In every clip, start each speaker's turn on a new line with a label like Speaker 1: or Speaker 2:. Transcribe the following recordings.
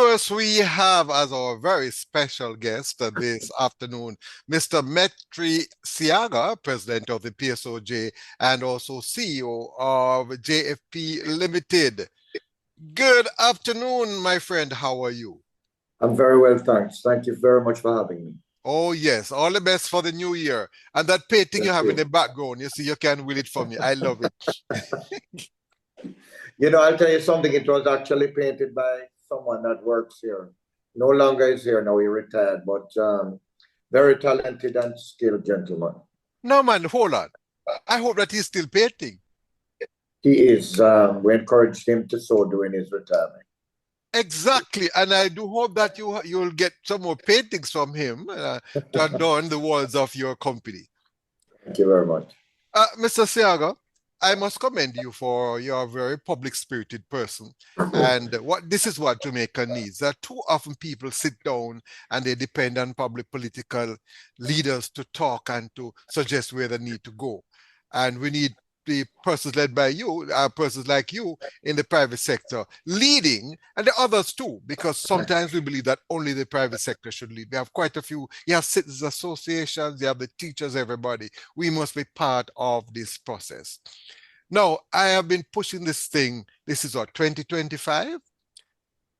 Speaker 1: course, we have as our very special guest this afternoon, Mr. Metry Seaga, President of the PSOJ and also CEO of JFP Limited. Good afternoon, my friend. How are you?
Speaker 2: I'm very well, thanks. Thank you very much for having me.
Speaker 1: Oh, yes. All the best for the new year. And that painting you have in the background, you see, you can will it for me. I love it.
Speaker 2: You know, I'll tell you something. It was actually painted by someone that works here. No longer is here now, he retired, but very talented and skilled gentleman.
Speaker 1: No, man, hold on. I hope that he's still painting.
Speaker 2: He is. We encouraged him to so during his retirement.
Speaker 1: Exactly, and I do hope that you'll get some more paintings from him to adorn the walls of your company.
Speaker 2: Thank you very much.
Speaker 1: Mr. Seaga, I must commend you for your very public-spirited person. And this is what Jamaica needs. Too often people sit down and they depend on public political leaders to talk and to suggest where they need to go. And we need the persons led by you, persons like you in the private sector leading, and the others too, because sometimes we believe that only the private sector should lead. We have quite a few, you have citizens associations, you have the teachers, everybody. We must be part of this process. Now, I have been pushing this thing, this is what, 2025?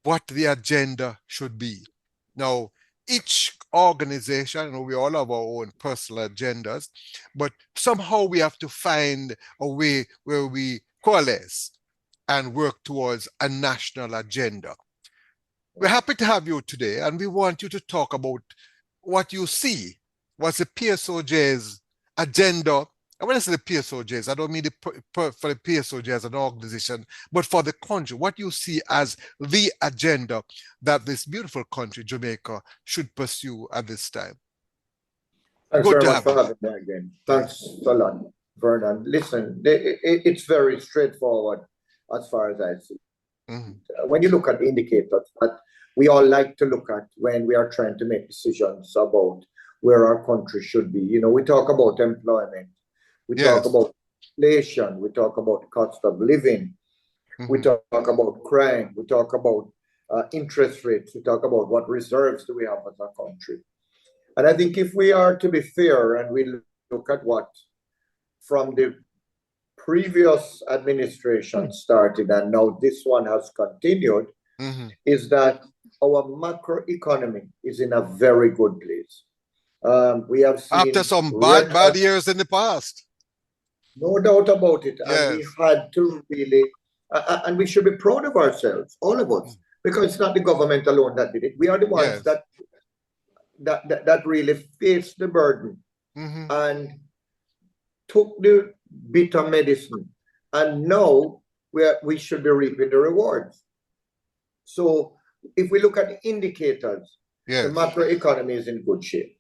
Speaker 1: What the agenda should be. Now, each organization, we all have our own personal agendas, but somehow we have to find a way where we coalesce and work towards a national agenda. We're happy to have you today, and we want you to talk about what you see, what's the PSOJ's agenda. And when I say the PSOJs, I don't mean for the PSOJ as an organization, but for the country, what you see as the agenda that this beautiful country, Jamaica, should pursue at this time.
Speaker 2: Thanks very much for having me again. Thanks a lot, Vernon. Listen, it's very straightforward as far as I see. When you look at indicators that we all like to look at when we are trying to make decisions about where our country should be, you know, we talk about employment. We talk about inflation, we talk about cost of living, we talk about crime, we talk about interest rates, we talk about what reserves do we have as a country. And I think if we are to be fair and we look at what from the previous administration started and now this one has continued, is that our macroeconomy is in a very good place. We have seen
Speaker 1: after some bad years in the past.
Speaker 2: No doubt about it. Yes. And we had to really, and we should be proud of ourselves, all of us, because it's not the government alone that did it. We are the ones that really faced the burden and took the bitter medicine. And now we should be reaping the rewards. So if we look at the indicators, the macroeconomy is in good shape.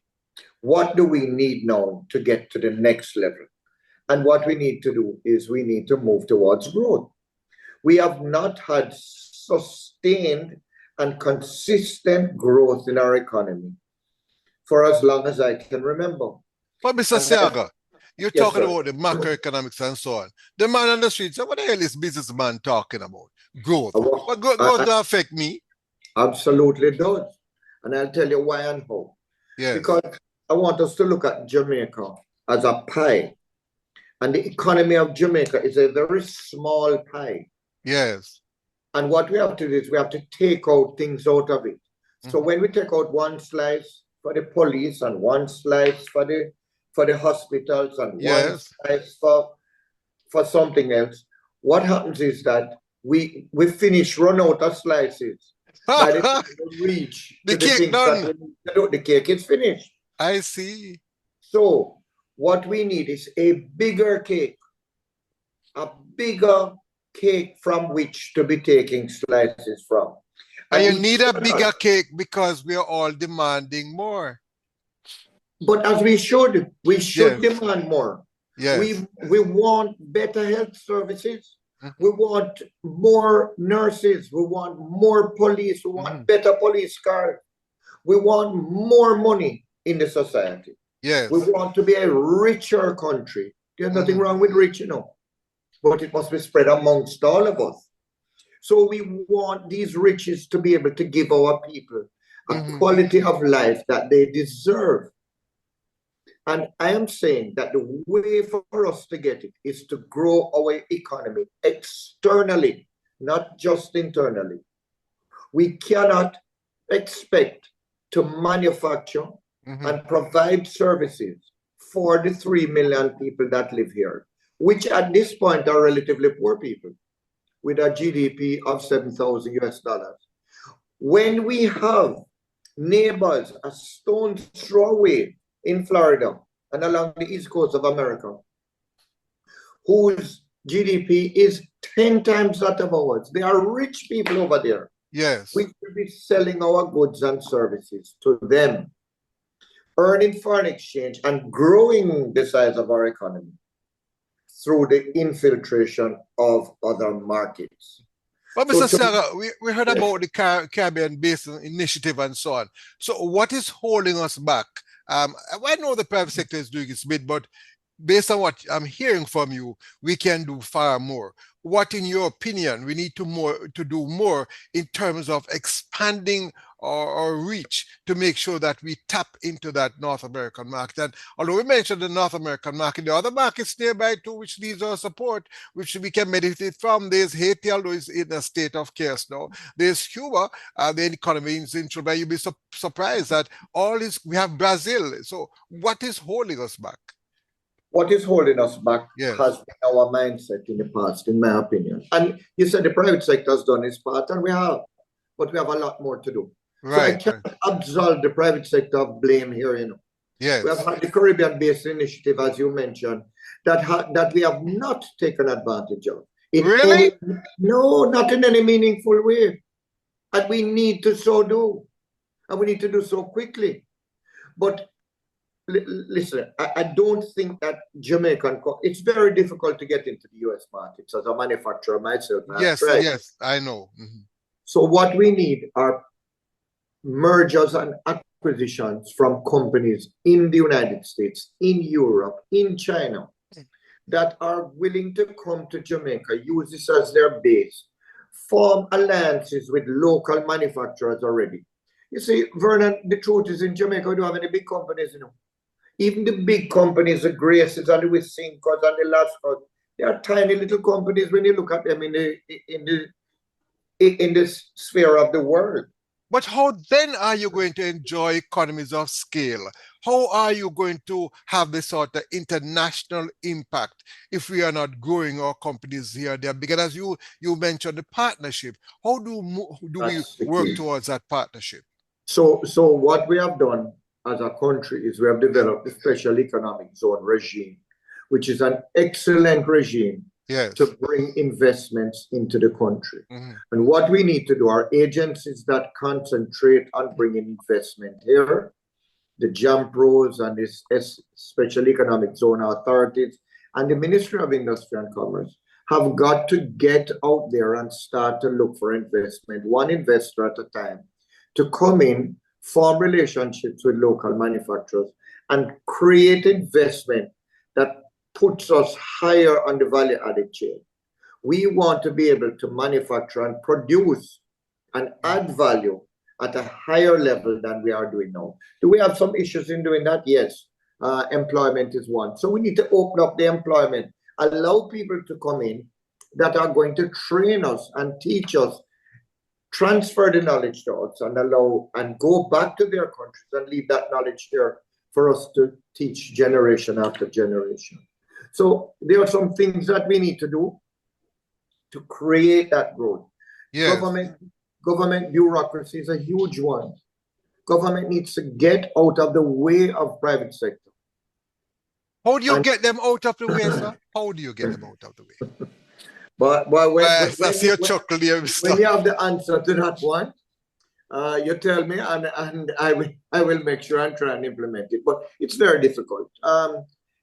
Speaker 2: What do we need now to get to the next level? And what we need to do is we need to move towards growth. We have not had sustained and consistent growth in our economy for as long as I can remember.
Speaker 1: But Mr. Seaga, you're talking about the macroeconomics and so on. The man on the street, so what the hell is businessman talking about? Growth. But growth does affect me.
Speaker 2: Absolutely does. And I'll tell you why and how.
Speaker 1: Yes.
Speaker 2: Because I want us to look at Jamaica as a pie. And the economy of Jamaica is a very small pie.
Speaker 1: Yes.
Speaker 2: And what we have to do is we have to take out things out of it. So when we take out one slice for the police and one slice for the hospitals and one slice for something else, what happens is that we run out of slices. By the time we reach
Speaker 1: the cake done.
Speaker 2: The cake is finished.
Speaker 1: I see.
Speaker 2: So what we need is a bigger cake from which to be taking slices from.
Speaker 1: And you need a bigger cake because we are all demanding more.
Speaker 2: But as we should demand more.
Speaker 1: Yes.
Speaker 2: We want better health services. We want more nurses. We want more police. We want better police cars. We want more money in the society.
Speaker 1: Yes.
Speaker 2: We want to be a richer country. There's nothing wrong with rich, you know, but it must be spread amongst all of us. So we want these riches to be able to give our people a quality of life that they deserve. And I am saying that the way for us to get it is to grow our economy externally, not just internally. We cannot expect to manufacture and provide services for the 3 million people that live here, which at this point are relatively poor people with a GDP of 7,000 US dollars. When we have neighbors a stone's throw away in Florida and along the east coast of America, whose GDP is 10 times that of ours. They are rich people over there.
Speaker 1: Yes.
Speaker 2: We should be selling our goods and services to them, earning foreign exchange and growing the size of our economy through the infiltration of other markets.
Speaker 1: But Mr. Seaga, we heard about the Caribbean Basin Initiative and so on. So what is holding us back? I know the private sector is doing its bit, but based on what I'm hearing from you, we can do far more. What, in your opinion, we need to do more in terms of expanding our reach to make sure that we tap into that North American market? And although we mentioned the North American market, the other markets nearby too, which needs our support, which we can benefit from. There's Haiti, although it's in a state of chaos now. There's Cuba, the economy is in trouble. You'll be surprised that we have Brazil. So what is holding us back?
Speaker 2: What is holding us back has been our mindset in the past, in my opinion. And you said the private sector has done its part, and we have, but we have a lot more to do.
Speaker 1: Right.
Speaker 2: So I can't absolve the private sector of blame here, you know.
Speaker 1: Yes.
Speaker 2: We have had the Caribbean Basin Initiative, as you mentioned, that we have not taken advantage of.
Speaker 1: Really?
Speaker 2: No, not in any meaningful way. And we need to so do. And we need to do so quickly. But listen, I don't think that it's very difficult to get into the US markets as a manufacturer myself.
Speaker 1: Yes,
Speaker 2: right?
Speaker 1: Yes, I know.
Speaker 2: So what we need are mergers and acquisitions from companies in the United States, in Europe, in China, that are willing to come to Jamaica, use this as their base, form alliances with local manufacturers already. You see, Vernon, the truth is in Jamaica, we don't have any big companies, you know. Even the big companies, the Graces and the Wisinkos and the Lascos, they are tiny little companies when you look at them in the sphere of the world.
Speaker 1: But how then are you going to enjoy economies of scale? How are you going to have this sort of international impact if we are not growing our companies here? They're big. And as you mentioned, the partnership. How do we work towards that partnership?
Speaker 2: So what we have done as a country is we have developed the Special Economic Zone regime, which is an excellent regime to bring investments into the country. And what we need to do are agencies that concentrate on bringing investment here, the JAMPROs and the Special Economic Zone authorities and the Ministry of Industry and Commerce have got to get out there and start to look for investment, one investor at a time, to come in, form relationships with local manufacturers, and create investment that puts us higher on the value-added chain. We want to be able to manufacture and produce and add value at a higher level than we are doing now. Do we have some issues in doing that? Yes. Employment is one. So we need to open up the employment, allow people to come in that are going to train us and teach us, transfer the knowledge to us, and go back to their countries and leave that knowledge here for us to teach generation after generation. So there are some things that we need to do to create that growth.
Speaker 1: Yes.
Speaker 2: Government bureaucracy is a huge one. Government needs to get out of the way of private sector.
Speaker 1: How do you get them out of the way, sir? How do you get them out of the way?
Speaker 2: But when you have the answer to that one, you tell me, and I will make sure and try and implement it. But it's very difficult,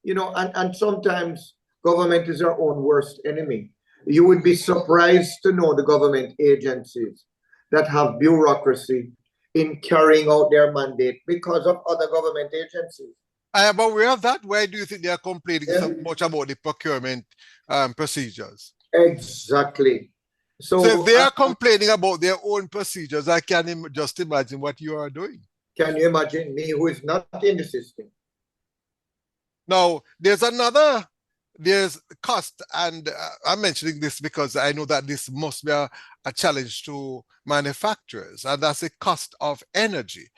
Speaker 2: you know. And sometimes government is our own worst enemy. You would be surprised to know the government agencies that have bureaucracy in carrying out their mandate because of other government agencies.
Speaker 1: I am aware of that. Why do you think they are complaining so much about the procurement procedures?
Speaker 2: Exactly.
Speaker 1: So if they are complaining about their own procedures, I can just imagine what you are doing.
Speaker 2: Can you imagine me who is not in the system?
Speaker 1: Now, there's cost, and I'm mentioning this because I know that this must be a challenge to manufacturers, and that's the cost of energy.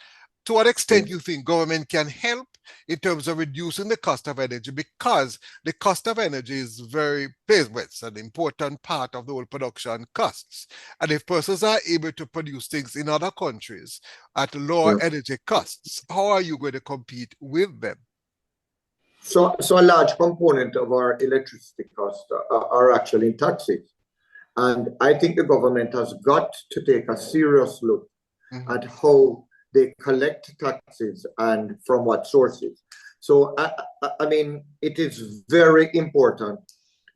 Speaker 1: To what extent do you think government can help in terms of reducing the cost of energy? Because the cost of energy is it's an important part of the whole production costs. And if persons are able to produce things in other countries at lower energy costs, how are you going to compete with them?
Speaker 2: So a large component of our electricity costs are actually in taxes. And I think the government has got to take a serious look at how they collect taxes and from what sources. So, I mean, it is very important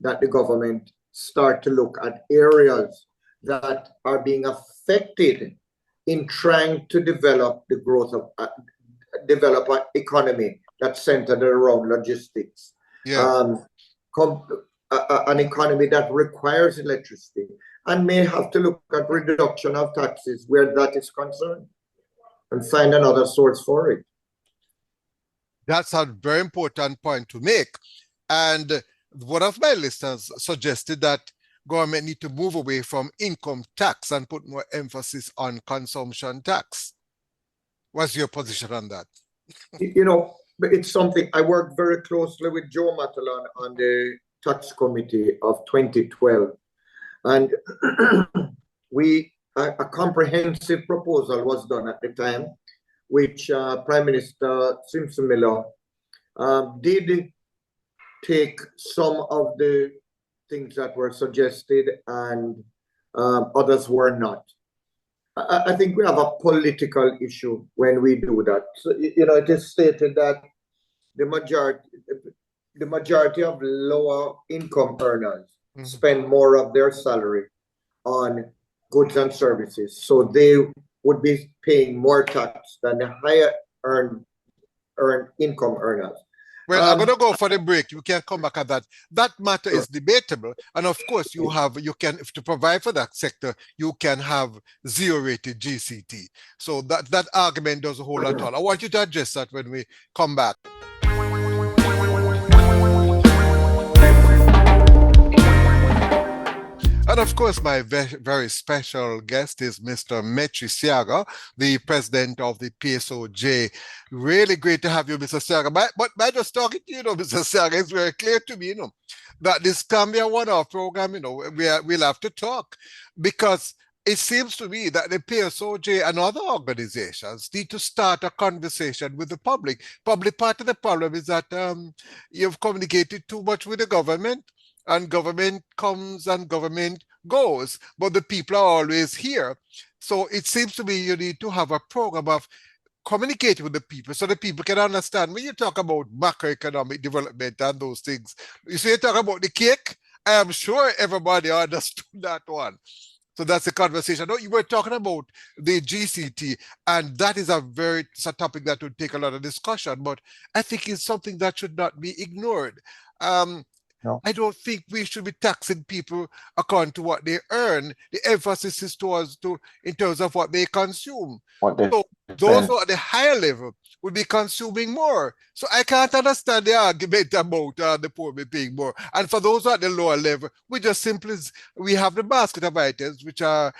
Speaker 2: that the government start to look at areas that are being affected in trying to develop the growth of, develop an economy that's centered around logistics. An economy that requires electricity, and may have to look at reduction of taxes where that is concerned, and find another source for it.
Speaker 1: That's a very important point to make. And one of my listeners suggested that government need to move away from income tax and put more emphasis on consumption tax. What's your position on that?
Speaker 2: You know, it's something I worked very closely with Joe Matalan on the tax committee of 2012. And a comprehensive proposal was done at the time, which Prime Minister Simpson Miller did take some of the things that were suggested, and others were not. I think we have a political issue when we do that. So, you know, it is stated that the majority of lower income earners spend more of their salary on goods and services. So they would be paying more tax than the higher earned income earners.
Speaker 1: Well, I'm going to go for the break. You can come back at that. That matter is debatable. And of course, you can, if to provide for that sector, you can have zero-rated GCT. So that argument doesn't hold at all. I want you to address that when we come back. And of course, my very special guest is Mr. Metry Seaga, the president of the PSOJ. Really great to have you, Mr. Seaga. But by just talking to you, Mr. Seaga, it's very clear to me, that this can be a one-off program, we'll have to talk, because it seems to me that the PSOJ and other organizations need to start a conversation with the public. Probably part of the problem is that you've communicated too much with the government, and government comes and government goes, but the people are always here. So it seems to me you need to have a program of communicating with the people so the people can understand. When you talk about macroeconomic development and those things, you say you talk about the cake, I am sure everybody understood that one. So that's the conversation. No, you were talking about the GCT, and that is it's a topic that would take a lot of discussion, but I think it's something that should not be ignored. No. I don't think we should be taxing people according to what they earn. The emphasis is in terms of what they consume. So those who are at the higher level would be consuming more. So I can't understand the argument about the poor be paying more. And for those who are at the lower level, we have the basket of items which are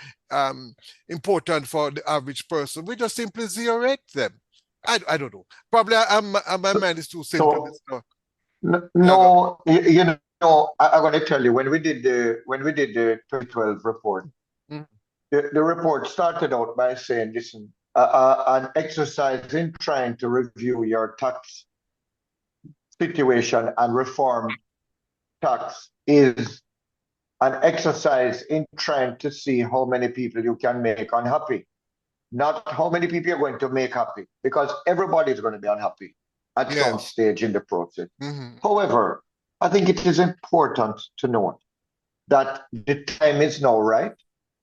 Speaker 1: important for the average person. We just simply zero rate them. I don't know. Probably my mind is too simple.
Speaker 2: No, you know, I'm going to tell you, when we did the 2012 report, the report started out by saying, listen, an exercise in trying to review your tax situation and reform tax is an exercise in trying to see how many people you can make unhappy, not how many people you're going to make happy, because everybody is going to be unhappy at some stage in the process. However, I think it is important to note that the time is now right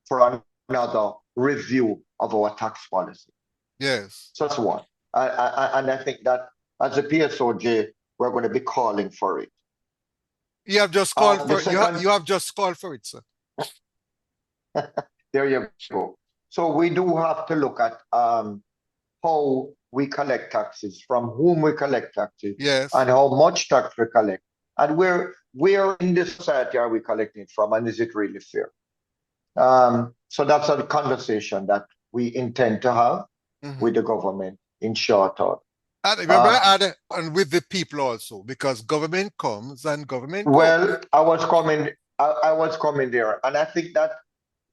Speaker 2: for another review of our tax policy.
Speaker 1: Yes.
Speaker 2: So that's one. And I think that as a PSOJ, we're going to be calling for it.
Speaker 1: You have just called for it. You have just called for it, sir.
Speaker 2: There you go. So we do have to look at how we collect taxes, from whom we collect taxes,
Speaker 1: Yes.
Speaker 2: and how much tax we collect, and where in this society are we collecting it from, and is it really fair? So that's a conversation that we intend to have with the government in short order.
Speaker 1: And remember, and with the people also, because government comes and government goes.
Speaker 2: Well, I was coming there, and I think that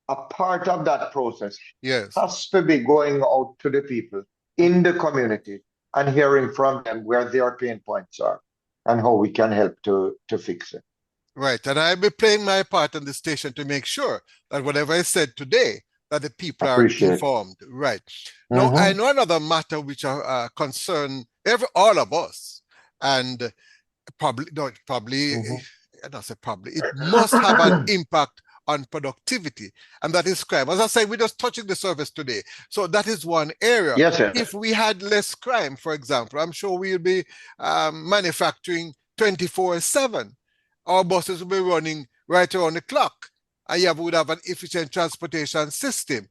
Speaker 2: a part of that process has to be going out to the people in the community and hearing from them where their pain points are and how we can help to fix it.
Speaker 1: Right, and I'll be playing my part on the station to make sure that whatever I said today, that the people are informed. Right. Now, I know another matter which concern all of us, and probably, I don't say probably, it must have an impact on productivity, and that is crime. As I say, we're just touching the surface today. So that is one area.
Speaker 2: Yes, sir.
Speaker 1: If we had less crime, for example, I'm sure we'll be manufacturing 24/7. Our buses will be running right around the clock, and you would have an efficient transportation system.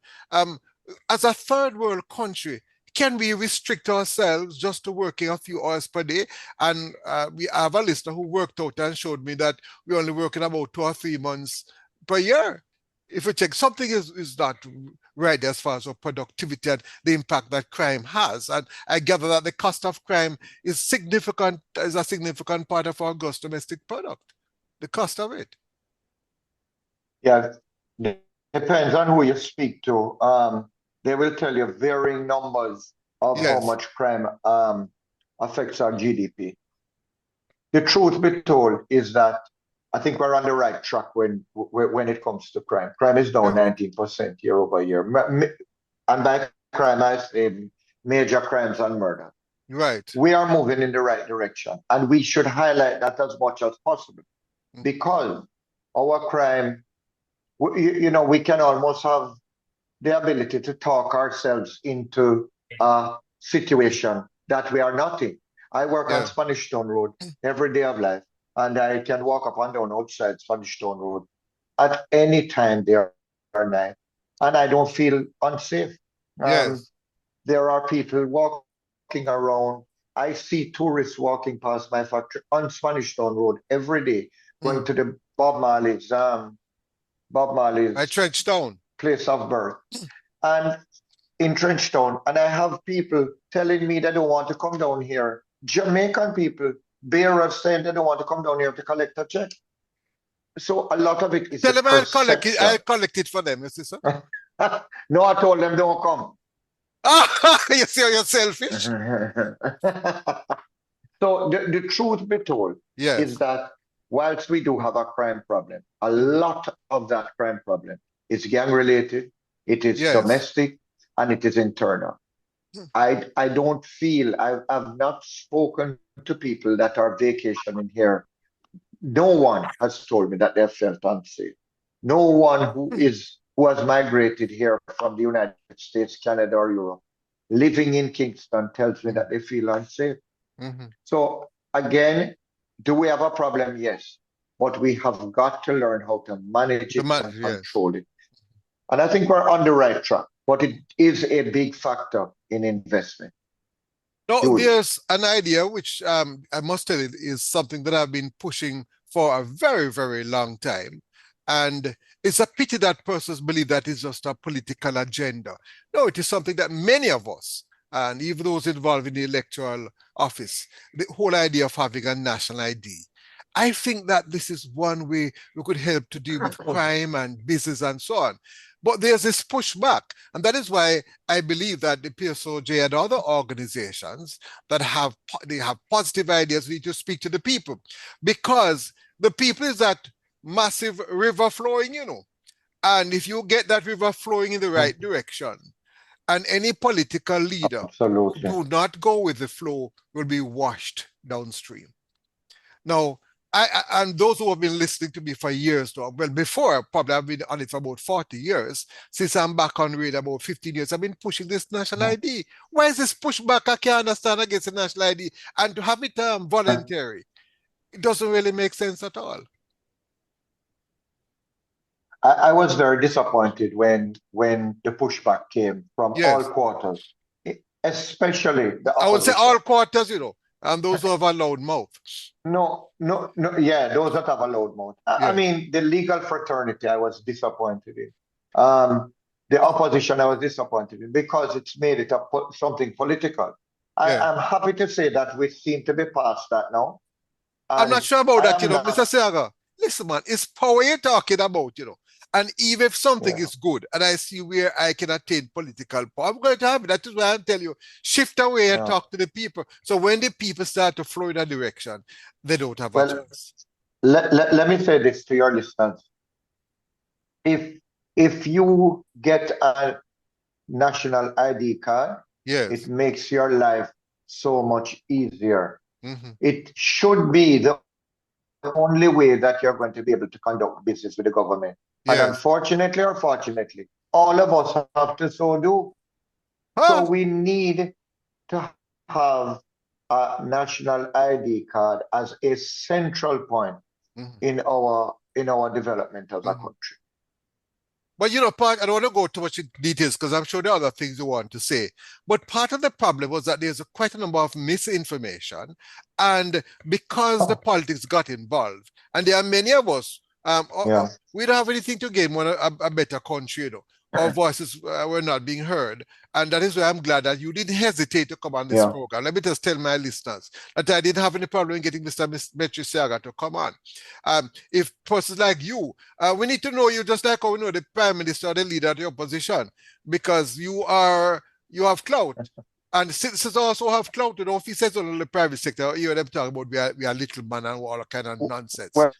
Speaker 1: As a third world country, can we restrict ourselves just to working a few hours per day? And we have a listener who worked out and showed me that we're only working about 2 or 3 months per year. If we check, something is not right as far as our productivity and the impact that crime has. And I gather that the cost of crime is a significant part of our gross domestic product. The cost of it.
Speaker 2: Yeah, depends on who you speak to. They will tell you varying numbers of how much crime affects our GDP. The truth be told is that I think we're on the right track when it comes to crime. Crime is down 19% year over year. And by crime, I say major crimes and murder.
Speaker 1: Right.
Speaker 2: We are moving in the right direction, and we should highlight that as much as possible, because our crime, we can almost have the ability to talk ourselves into a situation that we are not in. I work on Spanish Town Road every day of life, and I can walk up and down outside Spanish Town Road at any time there or night, and I don't feel unsafe. There are people walking around. I see tourists walking past my factory on Spanish Town Road every day, going to the Bob Marley's
Speaker 1: Trenchtown
Speaker 2: place of birth, and in Trenchtown, and I have people telling me they don't want to come down here. Jamaican people, bearers saying they don't want to come down here to collect a check. So a lot of it is.
Speaker 1: Tell them I'll collect it for them, you see, sir?
Speaker 2: No, I told them don't come.
Speaker 1: You see how you're selfish?
Speaker 2: So the truth be told is that whilst we do have a crime problem, a lot of that crime problem is gang related, it is domestic, and it is internal. I don't feel, I've not spoken to people that are vacationing here. No one has told me that they felt unsafe. No one who has migrated here from the United States, Canada, or Europe, living in Kingston, tells me that they feel unsafe. So again, do we have a problem? Yes. But we have got to learn how to manage it and control it. And I think we're on the right track, but it is a big factor in investment.
Speaker 1: No, there's an idea which I must tell you is something that I've been pushing for a very, very long time. And it's a pity that persons believe that it's just a political agenda. No, it is something that many of us, and even those involved in the electoral office, the whole idea of having a national ID. I think that this is one way we could help to deal with crime and business and so on. But there's this pushback, and that is why I believe that the PSOJ and other organizations that have positive ideas need to speak to the people, because the people is that massive river flowing, and if you get that river flowing in the right direction, and any political leader who do not go with the flow will be washed downstream. Now, and those who have been listening to me for years now, well, before, probably I've been on it for about 40 years. Since I'm back on radio about 15 years, I've been pushing this national ID. Why is this pushback? I can't understand against the national ID. And to have it voluntary, it doesn't really make sense at all.
Speaker 2: I was very disappointed when the pushback came from all
Speaker 1: Yes.
Speaker 2: quarters, especially the
Speaker 1: I would say
Speaker 2: opposition.
Speaker 1: all quarters, and those who have a loud mouth.
Speaker 2: No, yeah, those that have a loud mouth. I
Speaker 1: Yes.
Speaker 2: mean, the legal fraternity, I was disappointed in. The opposition, I was disappointed in because it's made it something political.
Speaker 1: Yeah.
Speaker 2: I'm happy to say that we seem to be past that now.
Speaker 1: I'm not
Speaker 2: And
Speaker 1: sure about
Speaker 2: I
Speaker 1: that,
Speaker 2: am
Speaker 1: Mr.
Speaker 2: not,
Speaker 1: Seaga. Listen, man, it's power you're talking about, And even if something
Speaker 2: yeah.
Speaker 1: is good and I see where I can attain political power, I'm going to have it. That is why I'm telling you, shift away and
Speaker 2: Yeah.
Speaker 1: talk to the people. So when the people start to flow in a direction, they don't have a
Speaker 2: Well,
Speaker 1: choice.
Speaker 2: let me say this to your listeners. If you get a national ID card,
Speaker 1: Yes.
Speaker 2: it makes your life so much easier.
Speaker 1: Mm-hmm.
Speaker 2: It should be the only way that you're going to be able to conduct business with the government.
Speaker 1: Yes.
Speaker 2: And unfortunately or fortunately, all of us have to so do. So we need to have a national ID card as a central point in our development as a country.
Speaker 1: But Pat, I don't want to go too much into details because I'm sure there are other things you want to say. But part of the problem was that there's quite a number of misinformation, and because the politics got involved, and there are many of us, we don't have anything to gain more a better country, Our voices were not being heard. And that is why I'm glad that you didn't hesitate to come on this program. Let me just tell my listeners that I didn't have any problem in getting Mr. Metry Seaga to come on. If persons like you, we need to know you just like how we know the Prime Minister or the leader of the opposition, because you have clout. And citizens also have clout. If he says on the private sector, you hear them talk about we are little man and all kind of nonsense.
Speaker 2: Well,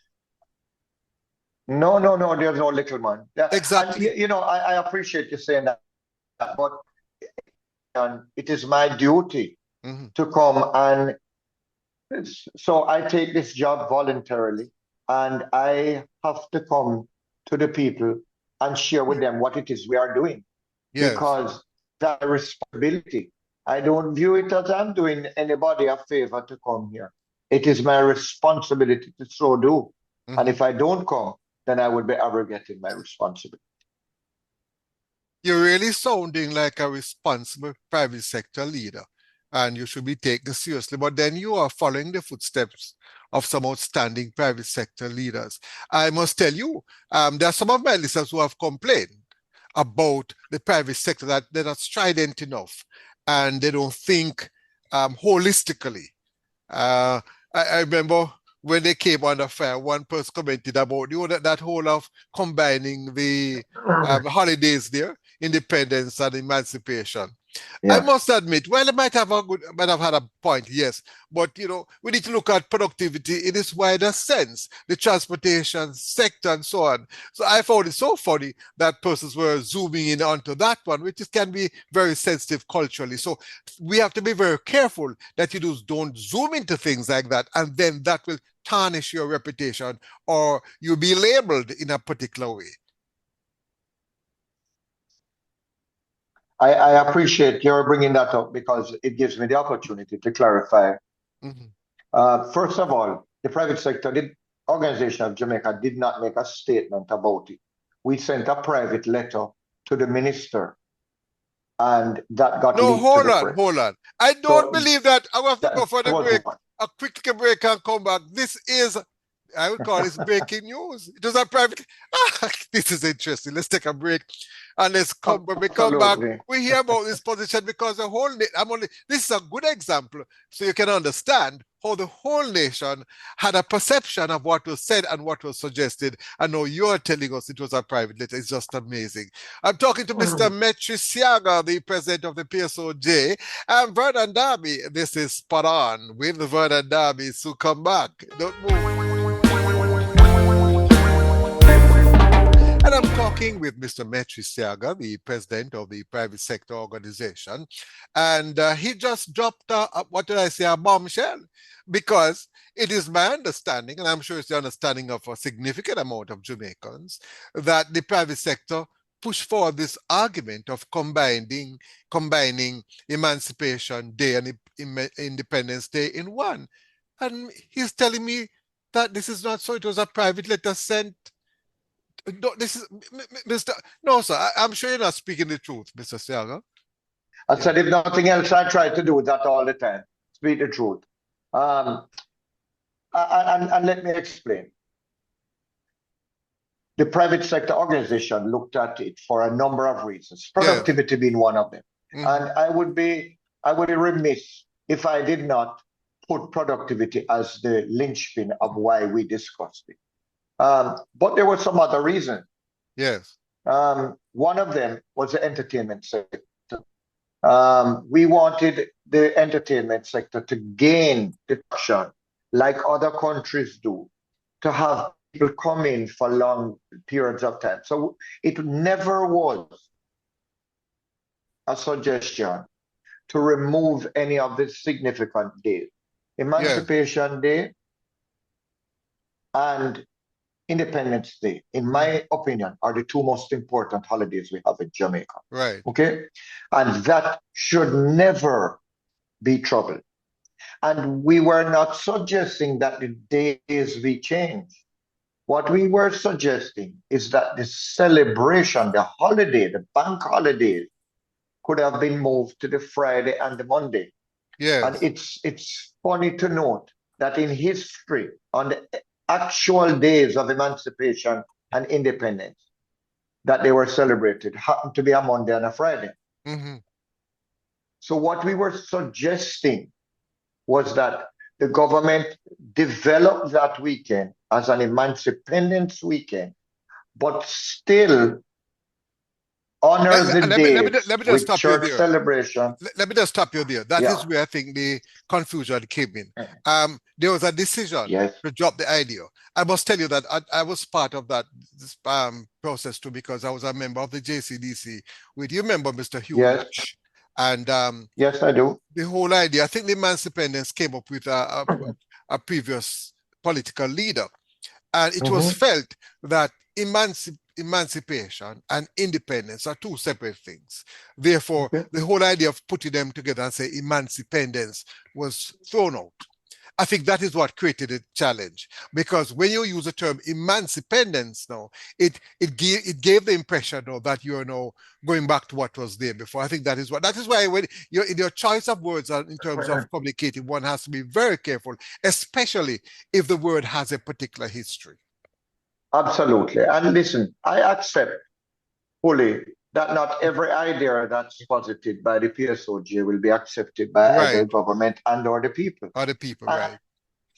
Speaker 2: no, there's no little man.
Speaker 1: Exactly.
Speaker 2: And, I appreciate you saying that, but it is my duty to come, and so I take this job voluntarily, and I have to come to the people and share with them what it is we are doing. Yes. Because that responsibility. I don't view it as I'm doing anybody a favor to come here. It is my responsibility to so do. And if I don't come, then I would be abrogating my responsibility.
Speaker 1: You're really sounding like a responsible private sector leader, and you should be taken seriously. But then you are following the footsteps of some outstanding private sector leaders. I must tell you, there are some of my listeners who have complained about the private sector, that they're not strident enough and they don't think holistically. I remember when they came under fire, one person commented about that whole of combining the holidays there, independence and emancipation. I must admit, well, it might have had a point, yes, but we need to look at productivity in its wider sense, the transportation sector and so on. So I found it so funny that persons were zooming in onto that one, which can be very sensitive culturally. So we have to be very careful that you don't zoom into things like that, and then that will tarnish your reputation, or you'll be labeled in a particular way.
Speaker 2: I appreciate your bringing that up because it gives me the opportunity to clarify. First of all, the private sector, the organization of Jamaica did not make a statement about it. We sent a private letter to the minister, and that got leaked to the press.
Speaker 1: Hold on. I don't believe that. I have to go for the break. A quick break and come back. This is, I would call this breaking news. It was a private. This is interesting. Let's take a break. And let's come when we come back. We hear about this position because this is a good example so you can understand how the whole nation had a perception of what was said and what was suggested. And now you're telling us it was a private letter. It's just amazing. I'm talking to Mr. Metry Seaga, the president of the PSOJ, and Vernon Derby. This is Spot On with Vernon Derby. So come back. Don't move. And I'm talking with Mr. Metry Seaga, the president of the private sector organization. And he just dropped, a bombshell. Because it is my understanding, and I'm sure it's the understanding of a significant amount of Jamaicans, that the private sector pushed forward this argument of combining Emancipation Day and Independence Day in one. And he's telling me that this is not so. It was a private letter sent No, this is Mr. No, sir. I'm sure you're not speaking the truth, Mr. Seaga.
Speaker 2: I said, if nothing else, I try to do that all the time. Speak the truth. And let me explain. The private sector organization looked at it for a number of reasons, productivity being one of them. And I would be remiss if I did not put productivity as the linchpin of why we discussed it. But there were some other reasons.
Speaker 1: Yes.
Speaker 2: One of them was the entertainment sector. We wanted the entertainment sector to gain traction like other countries do, to have people come in for long periods of time. So it never was a suggestion to remove any of the significant days. Emancipation Day and Independence Day, in my opinion, are the two most important holidays we have in Jamaica.
Speaker 1: Right.
Speaker 2: Okay? And that should never be troubled. And we were not suggesting that the days be changed. What we were suggesting is that the celebration, the holiday, the bank holidays, could have been moved to the Friday and the Monday.
Speaker 1: Yes.
Speaker 2: And it's funny to note that in history, on the actual days of emancipation and independence that they were celebrated happened to be a Monday and a Friday. So what we were suggesting was that the government develop that weekend as an Emancipation weekend, but still honor the day with church celebration.
Speaker 1: Let me just stop you there. That is where I think the confusion came in. There was a decision to drop the idea. I must tell you that I was part of that process too, because I was a member of the JCDC with, you remember, Mr. Hugh Nash. And
Speaker 2: yes, I do.
Speaker 1: The whole idea, I think the Emancipants came up with a previous political leader. And it was felt that emancipation and independence are two separate things. Therefore, the whole idea of putting them together and say emancipendence was thrown out. I think that is what created a challenge, because when you use the term emancipendence now, it gave the impression now that you're now going back to what was there before. I think that is why when you're in your choice of words in terms of communicating, one has to be very careful, especially if the word has a particular history.
Speaker 2: Absolutely. And listen, I accept fully that not every idea that's posited by the PSOJ will be accepted by the government and or the people.
Speaker 1: Right.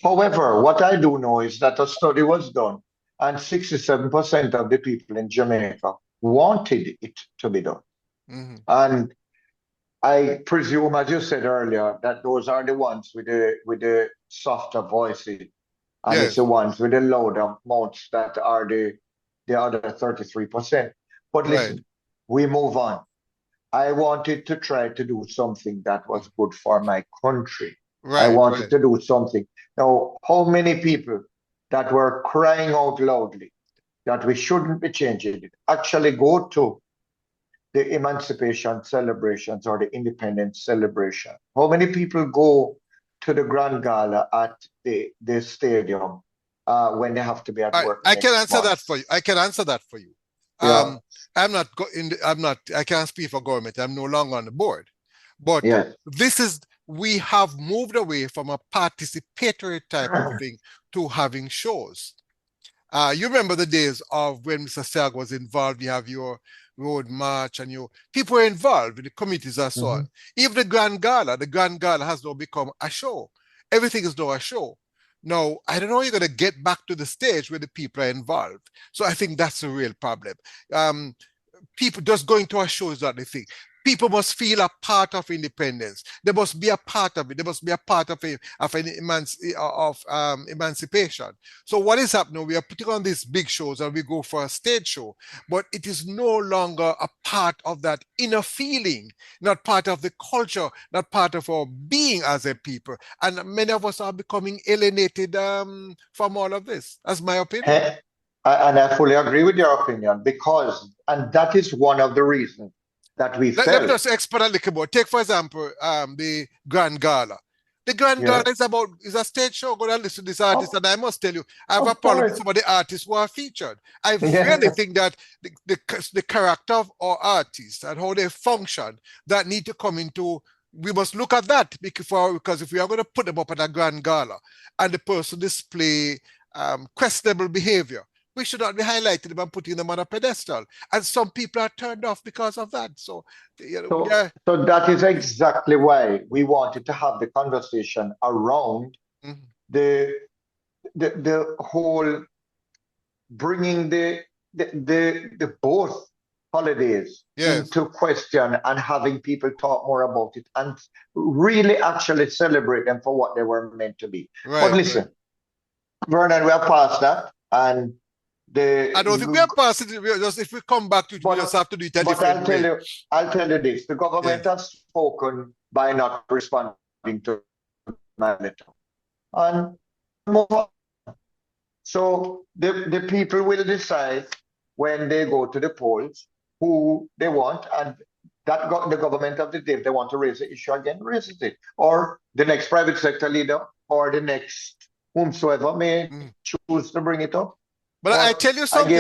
Speaker 2: However, what I do know is that a study was done and 67% of the people in Jamaica wanted it to be done. And I presume, as you said earlier, that those are the ones with the softer voices. And it's the ones with the louder mouths that are the other 33%. But listen, we move on. I wanted to try to do something that was good for my country. I wanted to do something. Now, how many people that were crying out loudly that we shouldn't be changing it actually go to the emancipation celebrations or the independence celebration? How many people go to the Grand Gala at the stadium when they have to be at work?
Speaker 1: I can answer that for you. I can answer that for you. I can't speak for government. I'm no longer on the board. But we have moved away from a participatory type of thing to having shows. You remember the days of when Mr. Seaga was involved, you have your road march and people were involved in the committees and so on. Even the Grand Gala has now become a show. Everything is now a show. Now, I don't know, you're going to get back to the stage where the people are involved. So I think that's a real problem. People just going to a show is not the thing. People must feel a part of independence. They must be a part of it. They must be a part of emancipation. So what is happening? We are putting on these big shows and we go for a stage show, but it is no longer a part of that inner feeling, not part of the culture, not part of our being as a people. And many of us are becoming alienated from all of this. That's my opinion.
Speaker 2: And I fully agree with your opinion and that is one of the reasons that we felt.
Speaker 1: Let me just expand a little more. Take, for example, the Grand Gala. The Grand Gala is a stage show. Go and listen to this artist, and I must tell you, I have a problem with some of the artists who are featured. I really think that the character of our artists and how they function that need to come into. We must look at that because if we are going to put them up at a Grand Gala and the person display questionable behavior, we should not be highlighting them and putting them on a pedestal. And some people are turned off because of that. So
Speaker 2: that is exactly why we wanted to have the conversation around the whole bringing the both holidays into question and having people talk more about it and really actually celebrate them for what they were meant to be. But listen, Vernon, we are past that, and
Speaker 1: I don't think we are past it. Just if we come back to it, we just have to do it a different way.
Speaker 2: I'll tell you this: the government has spoken by not responding to my letter, and move on. So the people will decide when they go to the polls who they want, and that the government of the day, if they want to raise the issue again, raises it, or the next private sector leader, or the next whomsoever may choose to bring it up.
Speaker 1: But I tell you something,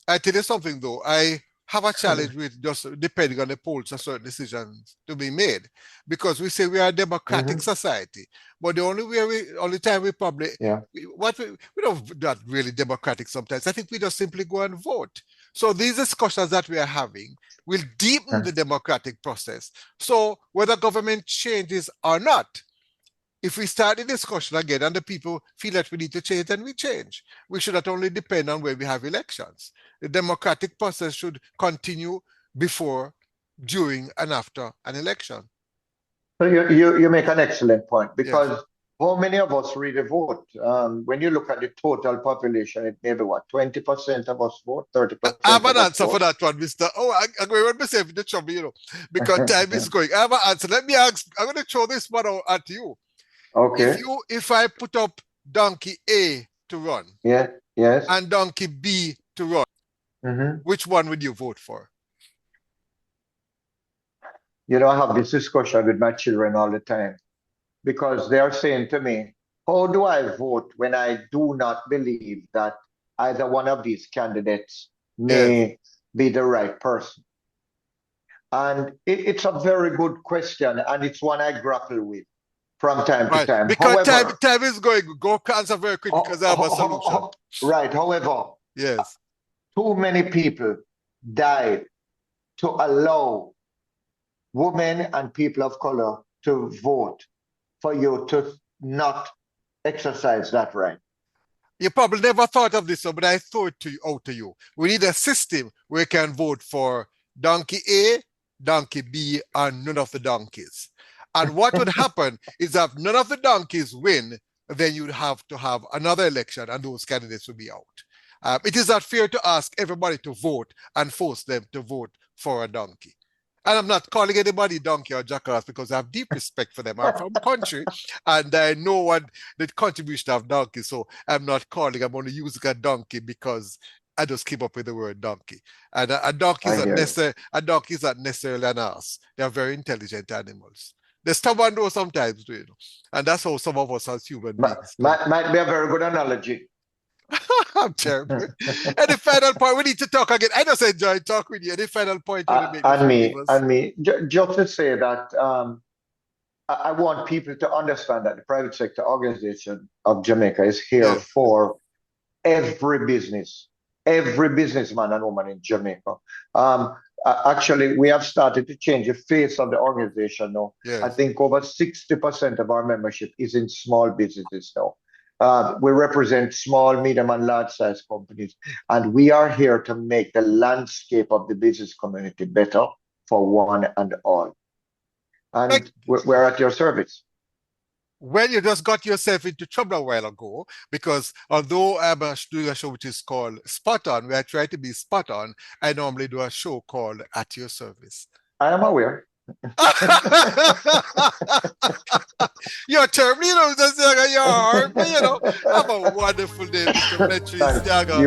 Speaker 1: I tell you something though. I have a challenge with just depending on the polls, a certain decisions to be made, because we say we are a democratic society, but the only time we probably we don't not really democratic sometimes. I think we just simply go and vote. So these discussions that we are having will deepen the democratic process. So whether government changes or not, if we start the discussion again and the people feel that we need to change, then we change. We should not only depend on when we have elections. The democratic process should continue before, during, and after an election.
Speaker 2: So you make an excellent point, because how many of us really vote? When you look at the total population, it may be what, 20% of us vote, 30%.
Speaker 1: I have an answer for that one, Mr. Oh, I'm going to say the trouble, because time is going. I have an answer. Let me ask, I'm going to throw this one out at you.
Speaker 2: Okay.
Speaker 1: If I put up donkey A to run, and donkey B to run, which one would you vote for?
Speaker 2: I have this discussion with my children all the time, because they are saying to me, how do I vote when I do not believe that either one of these candidates may be the right person? And it's a very good question, and it's one I grapple with from time to time.
Speaker 1: Because time is going. Go answer very quick, because I have a solution.
Speaker 2: Right. However, too many people died to allow women and people of color to vote for you to not exercise that right.
Speaker 1: You probably never thought of this, but I throw it out to you. We need a system where you can vote for donkey A, donkey B, and none of the donkeys. And what would happen is that if none of the donkeys win, then you'd have to have another election and those candidates will be out. It is not fair to ask everybody to vote and force them to vote for a donkey. And I'm not calling anybody donkey or jackass, because I have deep respect for them. I'm from the country and I know what the contribution of donkey. So I'm not calling, I'm only using a donkey because I just came up with the word donkey. And a donkey is not necessarily an ass. They are very intelligent animals. They're stubborn though sometimes, and that's how some of us as human beings.
Speaker 2: Might be a very good analogy.
Speaker 1: I'm terrible. Any final point? We need to talk again. I just enjoy talking with you. Any final point?
Speaker 2: And me, just to say that I want people to understand that the private sector organization of Jamaica is here for every businessman and woman in Jamaica. Actually, we have started to change the face of the organization now. I think over 60% of our membership is in small businesses now. We represent small, medium, and large-sized companies, and we are here to make the landscape of the business community better for one and all. And we're at your service.
Speaker 1: Well, you just got yourself into trouble a while ago, because although I'm doing a show which is called Spot On, where I try to be spot on, I normally do a show called At Your Service.
Speaker 2: I am aware.
Speaker 1: You're terrible, you're hard, but have a wonderful day, Mr. Metry Seaga.